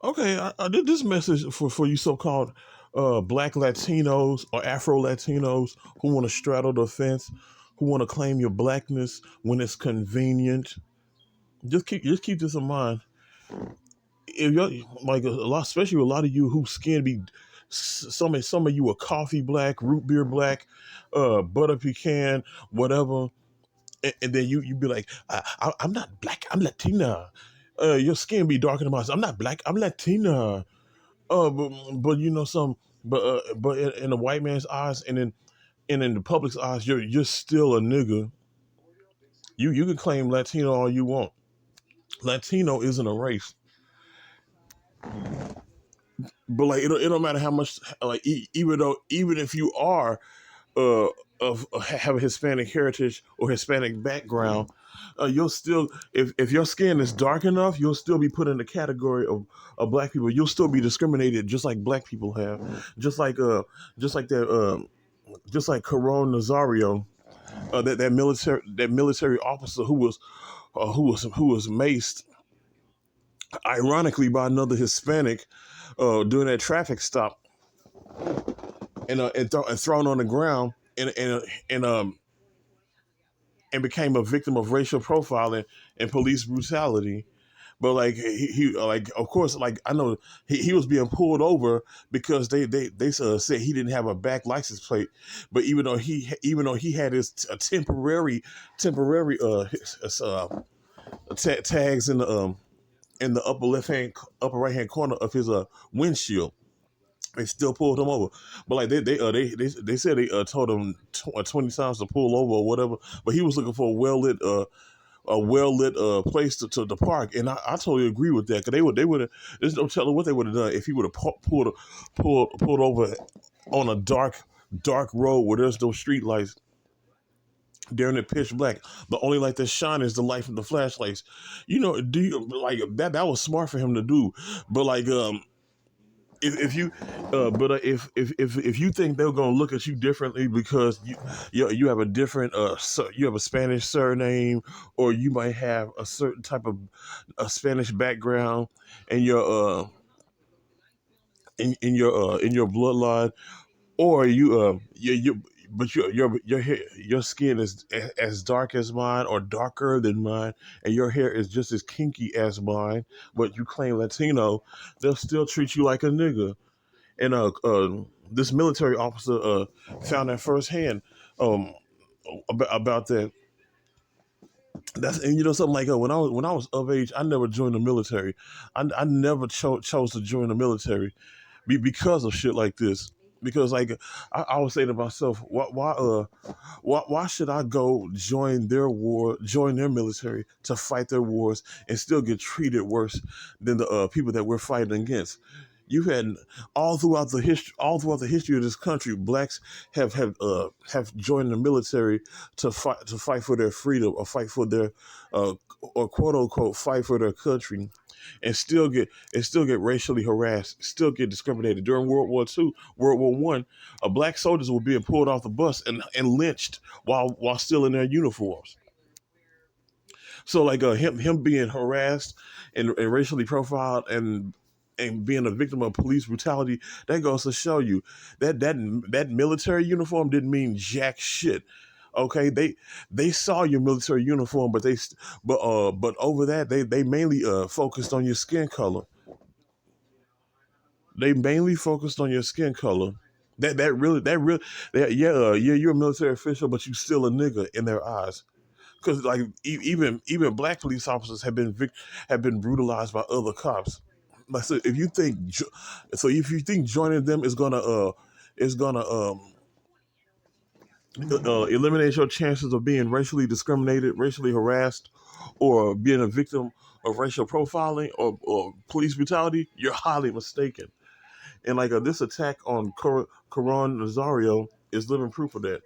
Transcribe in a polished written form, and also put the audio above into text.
Okay, I did this message for you so-called Black Latinos or Afro Latinos who want to straddle the fence, who want to claim your blackness when it's convenient. Just keep this in mind. If you're like a lot, especially a lot of you whose skin be some of you are coffee black, root beer black, butter pecan, whatever, and then you be like, I'm not black, I'm Latina. Your skin be darker than mine. I'm not black, I'm Latina. But you know some, but in the white man's eyes and in the public's eyes, you're still a nigga. You can claim Latino all you want. Latino isn't a race, but like it don't matter how much like even if you are uh have a Hispanic heritage or Hispanic background, you'll still if your skin is dark enough, you'll still be put in the category of black people. You'll still be discriminated just like black people have, just like that just like Coron Nazario, that military officer who was maced, ironically by another Hispanic, during that traffic stop, and thrown on the ground and became a victim of racial profiling and police brutality. But like like of course like I know he was being pulled over because they said he didn't have a back license plate, but even though he had his temporary tags in the upper right hand corner of his windshield. They still pulled him over, but like they said they told him 20 times to pull over or whatever. But he was looking for a well lit place to park, and I totally agree with that because they would have. There's no telling what they would have done if he would have pulled over on a dark road where there's no street lights during the pitch black. The only light that shine is the light from the flashlights. Do you like that? That was smart for him to do, but like if you if you think they're gonna look at you differently because you have a different you have a Spanish surname, or you might have a certain type of a Spanish background in your bloodline, or you but your skin is as dark as mine or darker than mine, and your hair is just as kinky as mine, but you claim Latino, they'll still treat you like a nigga. And this military officer found that firsthand, um, about that. And something like when I was of age, I never joined the military. I never chose to join the military because of shit like this. Because like I was saying to myself, why should I go join their military to fight their wars and still get treated worse than the people that we're fighting against? You had all throughout the history of this country, blacks have joined the military to fight for their freedom, or fight for their or quote unquote fight for their country, and still get racially harassed, still get discriminated. During World War II, World War I, black soldiers were being pulled off the bus and lynched while still in their uniforms. So like him being harassed and racially profiled and being a victim of police brutality, that goes to show you that military uniform didn't mean jack shit. Okay, they saw your military uniform, but over that they mainly focused on your skin color. They mainly focused on your skin color. Yeah, you're a military official, but you still a nigga in their eyes. Because like even black police officers have been brutalized by other cops. Like so, if you think joining them is gonna eliminate your chances of being racially discriminated, racially harassed, or being a victim of racial profiling or police brutality, you're highly mistaken. And like this attack on Coron Nazario is living proof of that.